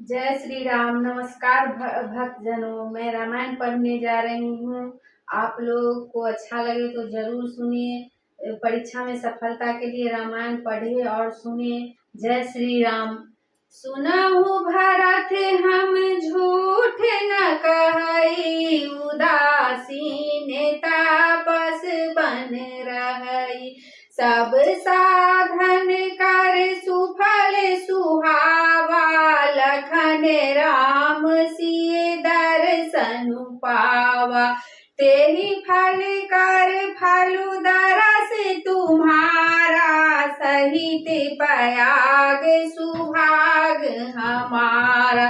जय श्री राम। नमस्कार भक्तजनों, मैं रामायण पढ़ने जा रही हूँ। आप लोग को अच्छा लगे तो जरूर सुनिए। परीक्षा में सफलता के लिए रामायण पढ़िए और सुनिए। जय श्री राम। सुनहु भरत हम झूठ न कही, उदासीन तापस बन रही। सब साधन कर सुफल सुहावा, लखन राम सिय दर्शन पावा। तेहि फल कर फलु दरस तुम्हारा, सहित पयाग सुभाग हमारा।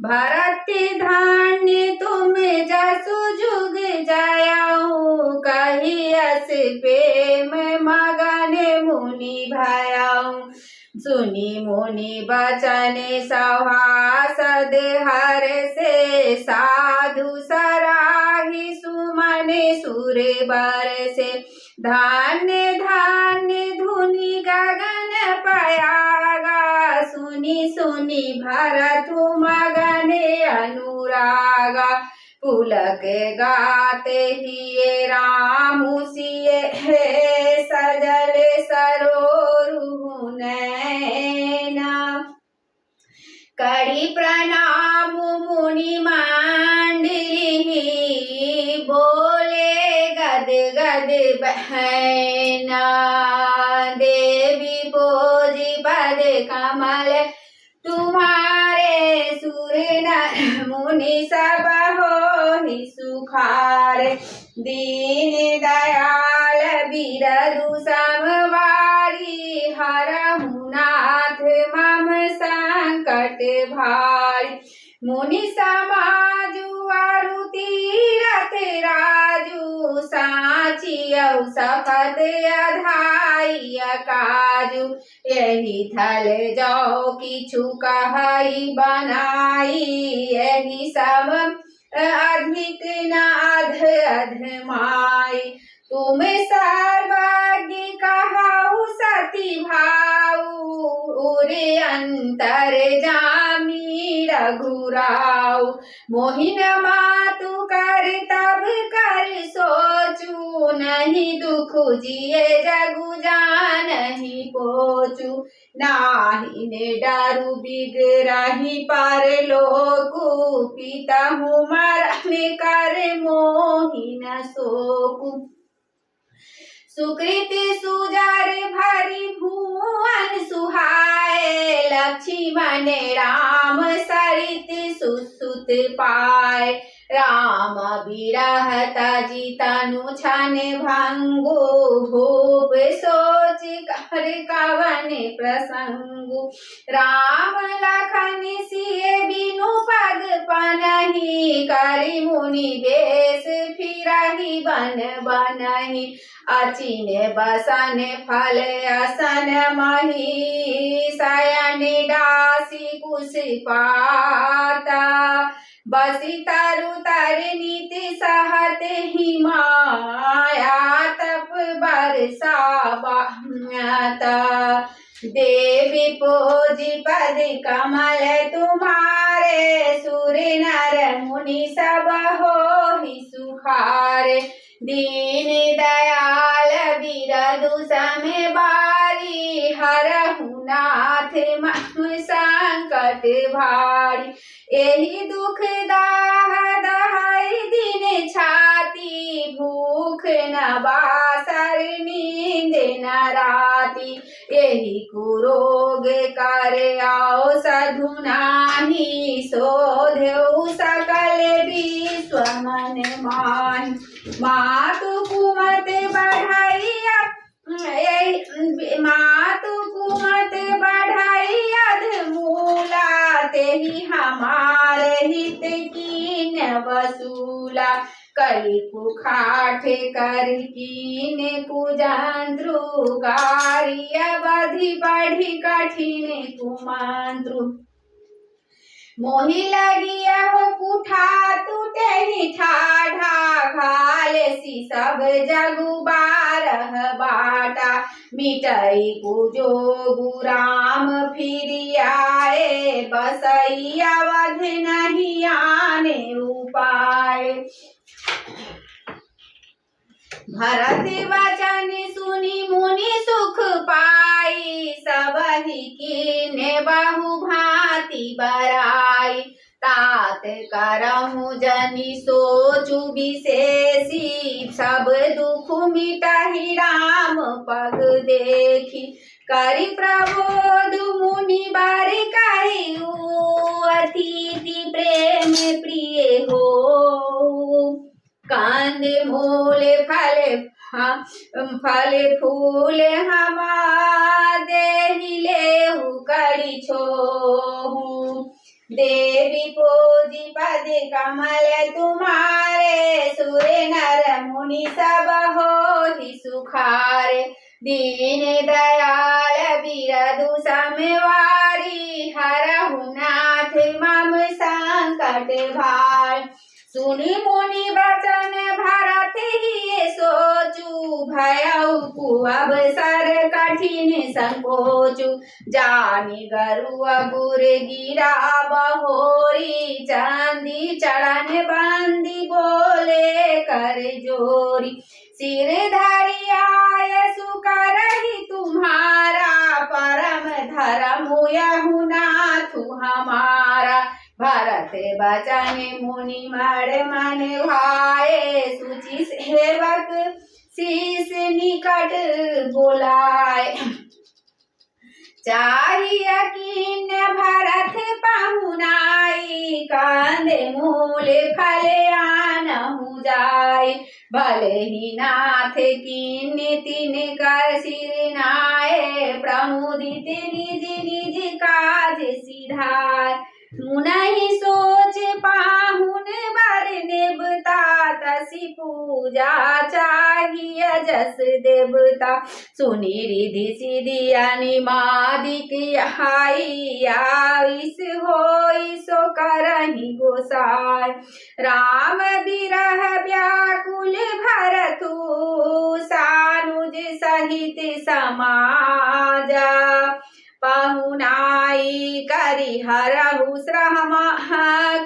भरत धान्य तुम जसु जुग जयाऊं, कहियस प्रेम मगन मुनि भयाऊं। सुनी मुनि बचन सभासद हर्षे, साधु सराही सुमन सुर बरसे। धान्य धान्य धुनि गगन पयागा, सुनि सुनि भरत मगन अनुरागा। पुलक गाते हिये रामु सिए, सजल सरोरु नैना। करी प्रणाम मुनि मंडली, बोले गद गद बहना। देवी बोझी पद कमल तुम्हारे, सुर नर मुनि सब होहि सुखारे। दीन दयाल बिरधु समवारी, हरहु नाथ मम संकट भारी। मुनि समाजु अरु तीरथ राजु, साचियउ सपथ अधाई काजू। यही थल जाओ किछु कहई बनाई, यही सब अधिक न अध अधमाई। तुम सर्वज्ञ कहऊ सती भाऊ, उरे अंतर जामी रघुराऊ। मोहिन मातु कर तब कर सोचू, नहीं दुख जिए जगु जानहि पोचू। नाही ने डरु बिगरहि परलोकु, पितहु मरण कर मोहि न शोकु। सुकृति सुजर भरी भुवन सुहाए, लक्ष्मण राम सरित सुसुत पाए। राम बिरह तजि तनु छन भंगु, भूप सोच कर कवन प्रसंगु। राम लखन सिय बिनु पग पनहि, करि मुनि बेश फिरहि बन बनहि। अचिन बसन फल असन मही, शयन दासी कुश पाता। बसी तरु तर नीति सहत ही माया, तप बरसा बाता। देवी पोजी पद कमल तुम्हारे, सुर नर मुनि सब होहि सुखारे। दीन दयाल बिरधु सम बारी, हरहु नाथ मम संकट भारी। एहि दुख दाह दहाई दिन छाती, भूख न बासर नींद न राती। एहि कुरोग कर आओ साधु नाही, शोधउ सकल विश्व मन माहि। मातु कुमत बढ़ाइया, मातु कुमत बढ़ाई अधमूला, तेहि हमारे हित कीन वसूला। कली कुखाठ कर कीन कुजंद्रु, गारी अवधि बढ़ी कठिन कुमंत्रु। मोही लगिया हो पुठा टूटे ही ठाढ़ा घाले सी सब जगु बारह बाटा मिटई पूजो गुराम फिर आए बसई अवध नहीं आने उपाय। भरत वचन सुनी मुनि सुख पाई सबहि कीन्हे बहु भांति बराई तात करहु जनि सोचु विशेषी सब दुख मिटहि राम पग देखी करि प्रबोध मुनि बर कहिउ अतिथि प्रेम प्रिय हो कंद मूल फल फूल हमा देहि लेहु करि छोहु देवी पूजी पद कमल तुम्हारे सुर नर मुनि सब होहि सुखारे दीन दयाल बिरधु समवारी हरहु नाथ मम संकट भार। सुनि मुनि वचन भरत ही सोचु भयउ कुअवसर कठिन संकोचु जानि गरुआ गुर गिरा बहोरी चांदी चढ़न बंदी बोले कर जोरी सिर धरि आय सुकरहि तुम्हारा परम धर्म यहु नाथु हमारा। भरत बचन मुनि मर मन भाए सुचि सेवक शीस निकट बुलाए चाहिए कीन भरत पहुनाई कंद मूल फल आनहु जाय भले ही नाथ कीन तिन कर सिर नाय प्रमुदित निज निज काज सिधाय मुनहि सोच पाहुन बर देवता तसी पूजा चाहिए जस देवता सुनि रिधि सिधि अनिमादिक हाई आइस होई सो करहि गोसाय राम बिरह व्याकुल भरतु सानुज सहित समाजा पहुनाई करि हरहु श्रम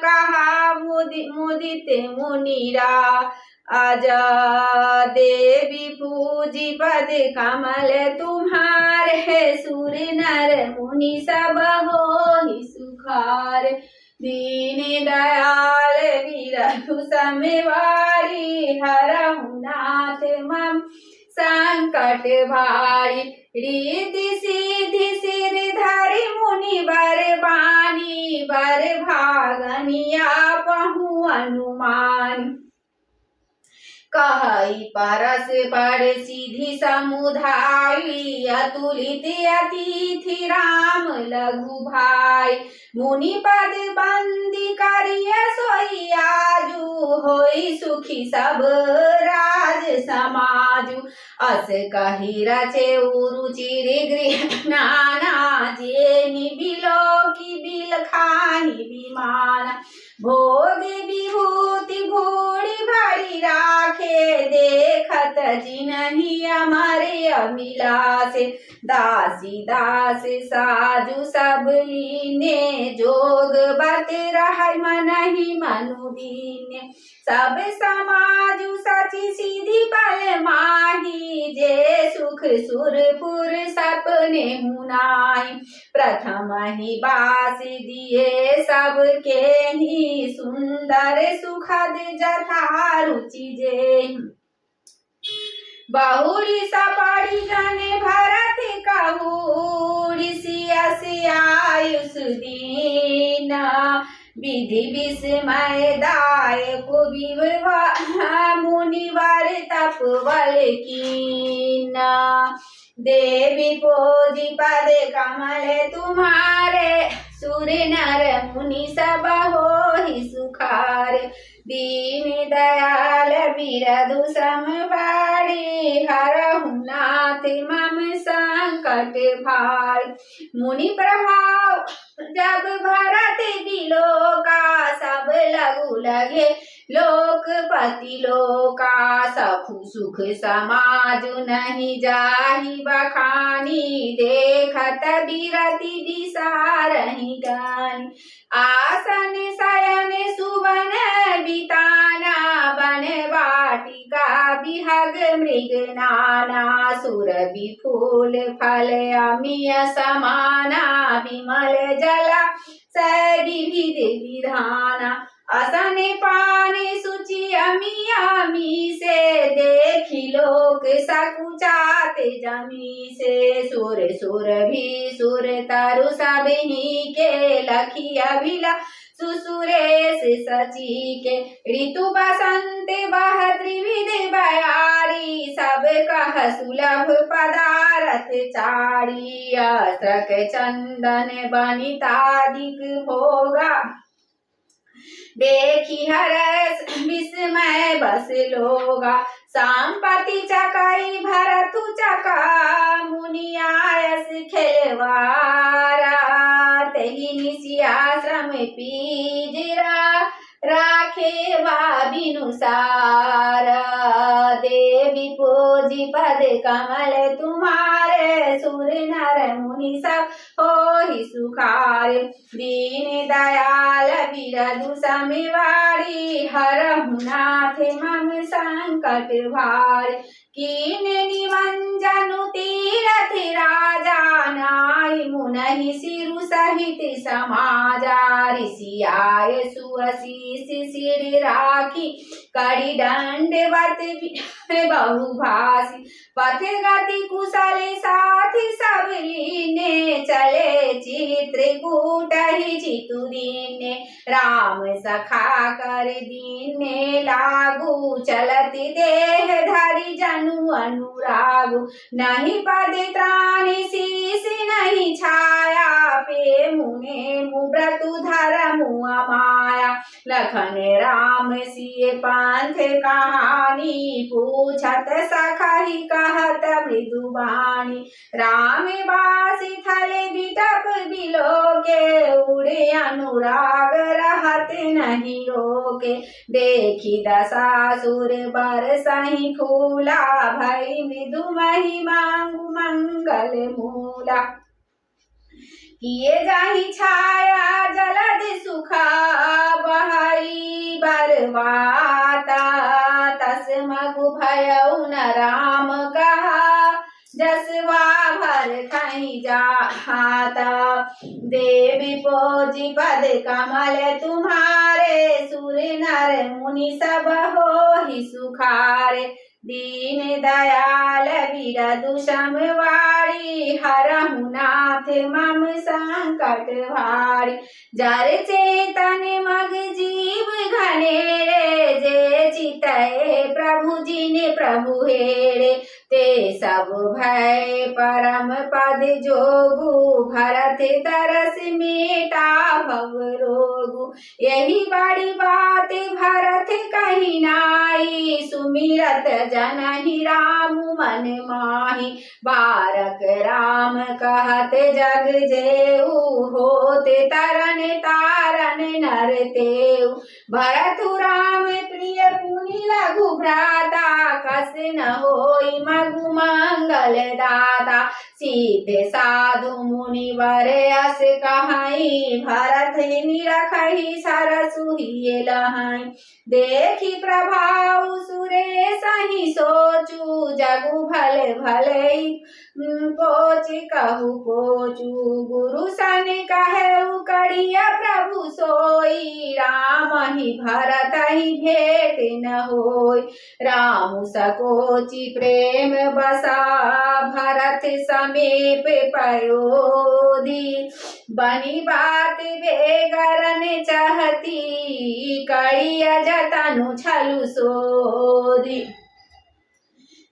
कहा मुदित मुनिरा आजा देवी पूजी पद कमल तुम्हारे सुर नर मुनि सब होहि सुखार दीन दयाल बिरधु समवारी हरहु नाथ मम संकट भारी रिद्धि सिद्धि सिर धरि मुनि बर बानी बर भागनिया पहु अनुमान कहई परस पर सिद्धि समुधाई अतुलित अतिथि राम लघु भाई मुनि पद बंदी करिय सोई आजू होई सुखी सब राज समाजु अस कही रचे उरुचिर गृह नाना जेनि बिलो की बिल खाही विमान भोग विभूति भूरि भरी राखे देखत जिनहि अमरे अभिलाषे दासी दास साजु सब लीने जोग बत रहै मनहि मनु दीने सब समाजु सचि सीधी पल माही जे सुख सुरपुर सपने मुनाई प्रथम ही बास दिए सबके ही सुंदर सुखद जथा रुचि जे बहुरी सपाड़ी जने भरत कहूरी सियायुष दीना विधि विस्मय दायक विवाह मुनिवर तप बल कीना देवी पोजी पद कमल तुम्हारे सुर नर मुनि सब होहि सुखार दीन दयाल बिरधु समवारी हरहु नाथ मम संकट भार मुनि प्रभाव जब भरत बिलो लगे लोकपति लोका सखु सुख समाज नहीं जाहि बखानी देखत बिरति बिसारहि गानी आसन शयन सुवन बिताना बन वाटिका बिहग मृग नाना सुरभि फूल फल अमिय समाना विमल जला विविध विधाना असन पाने सुचि अमी अमी से देखी लोक सकुचाते जमी से सुर सुर भी सुर तरु सब ही के लखी अभिला सुसुरेश सची के ऋतु बसंत बह त्रिविध बयारी सब कह सुलभ पदारथ चारी अस्त्रक चंदन बनितादिक भोगा देखी हरस विस्मय बस लोगा संपति चकाई भरतु चका मुनियायस खेलवारा तही निसी आश्रम पीजरा राखे बिनुसारा देवी पूजी पद कमल तुम्हारे सुर नर मुनि सब हो ही सुखारे दीन दयाल बिरधु समिवारी हरहु नाथ मम संकट भारी कीन निमंजनु तीरथ राजा नाई मुनहि सिरु सहित समाजा ऋषि आय सुअशीष सिर राखी कड़ी दंडवत बहुभाषी पथ गति कुशल साथी सब लीने चले चित्रकूट ही चितु दीने राम सखा कर दीने लागू चलती देह धरि जनु अनुरागु नहीं पद त्राणी शीश नहीं छाया पे मुने मुव्रतु धर्मु अमाया लखन राम सिय पंथ कहानी पूछत सखहि कहत मृदुबानी राम बासी थल बिटप बिलोके उड़े अनुराग रहत नहीं रोके देखी दशासुर बरसहि फूला भई मृदु महि मांगु मंगल मूला किए जाहि छाया जलद सुखा बहई बरवाता तस मगु भयउ न राम कहा जसवा भर कहीं जाता देवी पोजी पद कमल तुम्हारे सुर नर मुनि सब हो ही सुखारे दीन दयाल बिरधु समवारी हरहु नाथ मम संकट भारी जर चेतन मग जीव घनेरे जे चितय प्रभु जिन प्रभु हेरे ते सब भय परम पद जोगु भरत तरस मेटा भव रोगु यही बड़ी बात भरत कही नाई सुमिरत जनहि राम मन माहि बारक राम कहत जग जेऊ होते तरन तारन नर तेऊ भरतु राम प्रिय पुनि लघु भ्राता कस न होई मगु मंगल दाता सीते साधु मुनिवर अस कहाई भरत निरखहि सरसु हिय लहाई देखी प्रभाव सुरेश ही सोचू जगु भले भले पोच कहु पोचू गुरु सन कहु कड़िया प्रभु सोई राम ही भरत ही भेट न होय राम सकोचि प्रेम बसा भरत समीप पयोधी बनी बात बेगरन चाहती कड़िया जतनु छलु सोधी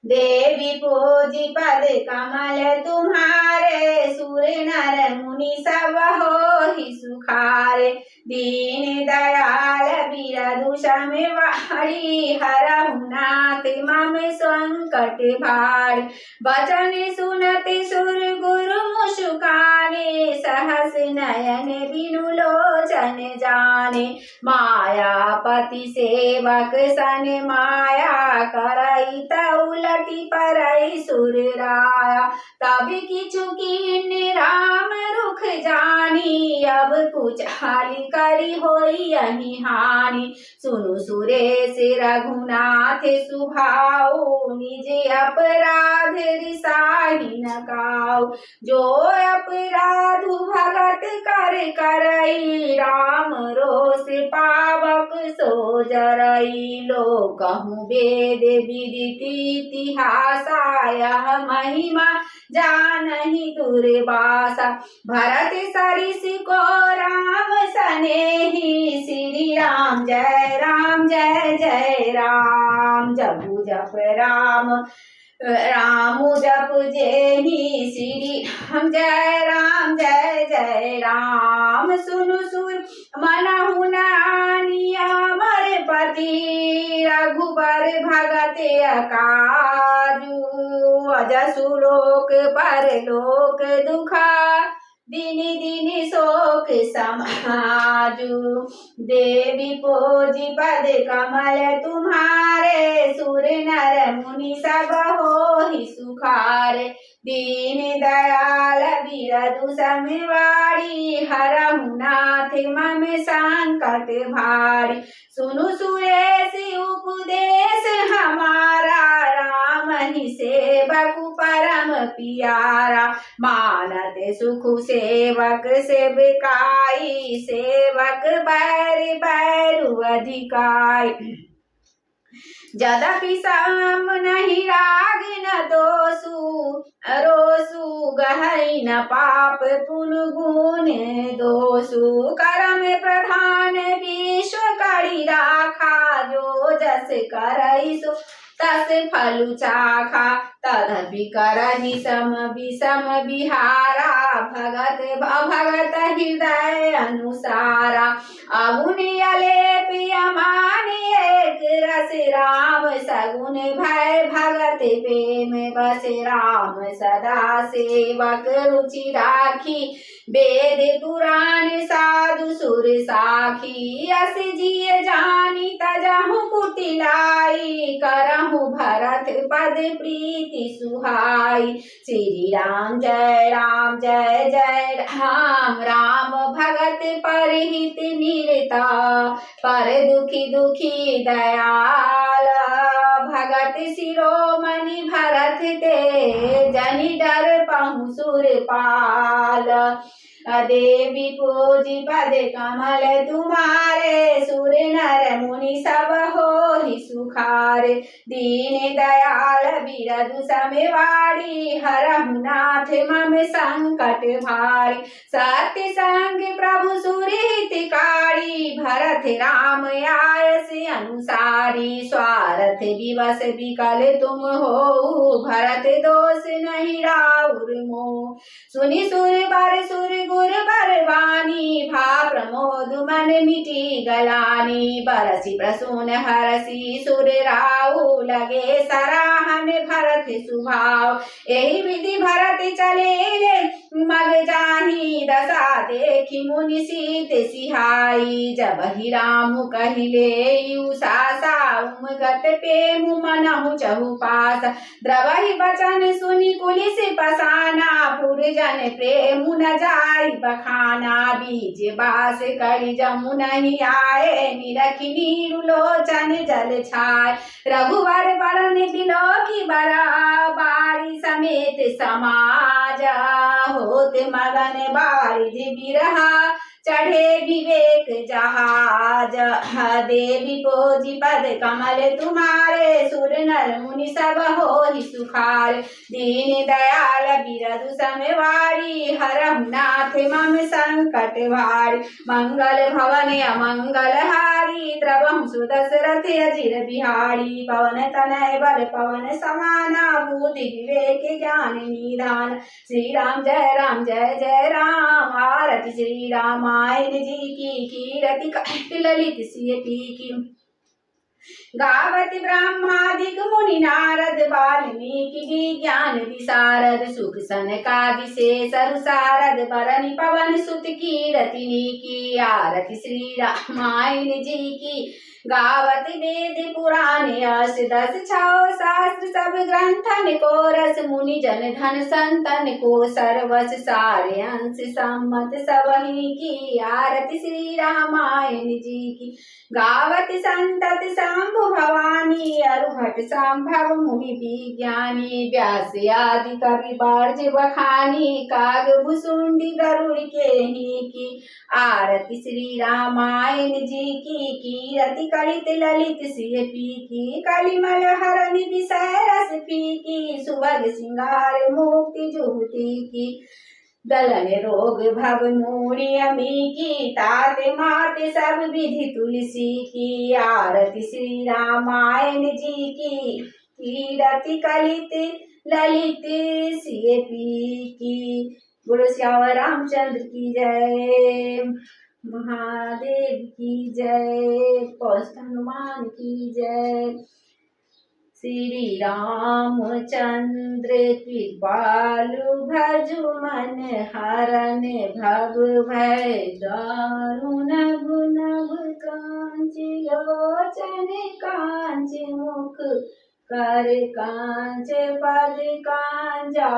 देवी पूजी पद कमल तुम्हारे, सुर नर मुनि सब होहि सुखारे। दीन दयाल बिरधु सम वारी, हरहु नाथ मम संकट भारी। वचन सुनति सुर गुरु मुस्काने, सहस नयन बिनु लोचन जाने। मायापति सेवक सन माया, करई उलटी परई सुर राया। तब किछु कीन्ह राम रुख जानी, अब कुचाली करी होई यही हानि। सुनु सुरेश रघुनाथ सुभाऊ, निज अपराध रिसाहि न काऊ। जो अपराधु भगत कर करई, राम रोष पावक सो जरई। लोक कहूँ वेद विदित इतिहासा, यह महिमा जानहि दुर्वासा। भरत सरिस को राम सनेही, श्री राम जय राम जय जय राम। जपु जप राम राम जप जेहि, श्री राम जय जय राम। सुनु सुर मनहु नानिया मर पति, रघुबर भगत अकाजू। अजसु लोक परलोक दुखा, दिनि दिनि शोक समाजू। देवी पूजी पद कमल तुम्हारे, सुर नर मुनि सब होहि सुखारे। दीन दयाल बिरधु सम वारी, हरहु नाथ मम संकट भारी। सुनु सुरेश उपदेश हमारा, राम ही सेवक परम पियारा। मानत सुख सेवक सेवकाई, सेवक बैर बैरु अधिकाई। यद्यपि सम नहीं राग न दोषु, रोषु गहई न पाप पुन गुण दोषु। कर्म प्रधान विश्व करी राखा, जो जस करई सो तस फलु चाखा। तदपि करहि सम विषम बिहारा, भगत भगत हृदय अनुसारा। अगुन अलेप अमान एक रस, राम सगुन भय भगत प्रेम बस। राम सदा सेवक रुचि राखी, वेद पुराण साधु सुर साखी। अस जिय जानी तजहु कुटिलाई, करहु भरत पद प्रीति सुहाई। श्री राम जय जय राम। राम भगत परहित निरता, पर दुखी दुखी दयाल। भगत शिरोमणि भरत ते, जनि डर पहु सुरपाल। देवी पूजी पद कमल तुम्हारे, सुर नर मुनि सब होहि सुखारे। दीन दयाल बिरधु सम वारी, हरहु नाथ मम संकट भारी। सत्य संग प्रभु सुर हितकारी, भरत राम आयस अनुसारी। स्वार्थ विवश विकल तुम हो, भरत दोष नहीं राउर मोह। सुनि सुर गुर बरवानी, भा प्रमोद मन मिटी गलानी। बरसी प्रसून हरसी सुर राउ, लगे सराहन भरत सुभाव। यही विधि भरत चले मग जाहि, दशा देखी मुनि सीत सिहाई। जब ही राम कहिले उषासा, उमगत प्रेम मनहु चहुपास। द्रवहि वचन सुनि कुलिस पसाना, पुरजन प्रेम न जाई बखाना। बीज बास करी जमु नहीं आए, निरखि नीरु लोचन जल छाय। रघुवर बरन बिलोकी बरा, बारी समेत समाज। होत मगन बारिधि बिरहा, चढ़े विवेक जहाज। देवी पूजी पद कमल तुम्हारे, सुर नर मुनि सब होहि सुखारे। दीन दयाल बिरधु सम वारी, हरहु नाथ मम संकट भारी। मंगल भवन अमंगल हारी, बिहारी द्रवहु सुदशरथ अजिर बिहारी पवन तनय बल पवन समाना बुद्धि विवेक ज्ञान निधान। श्री राम जय जय राम आरती श्री रामायण जी की कीरति कहित ललित सिय की। गावत ब्रह्मादिक मुनि नारद वाल्मीकि विज्ञान विशारद सुख सनकादि शेषरु सारद बरनि पवन सुत कीरति की। आरती श्री रामायण जी की गावत वेद पुराण यश 10 छौ शास्त्र सब ग्रंथन को रस मुनि जन धन संतन को सर्वस सारे अंश सम्मत सबहि की। आरती श्री रामायण जी की गावत संतत शंभु भवानी अरुहट संभव मुनि विज्ञानी व्यास आदि कवि बार्ज बखानी काग भुसुंडी गरुड़ के ही की। आरती श्री रामायण जी की कीरति कलित ललित सिय की। कलिमल हरण विषय रस की सुभग सिंगार मुक्ति जुहुती की। दलन रोग भव मूढ़ि अमी की ताते माते सब विधि तुलसी की। आरती श्री रामायण जी की कीरति कलित ललित सिय की। बोलो श्यावर रामचंद्र की जय, महादेव की जय, पौष हनुमान की जय। श्री रामचंद्र कृपालु भजु मन हरन भव भय दारुण गुणव कांच लोचन कांच मुख कर कांच पद कांजा।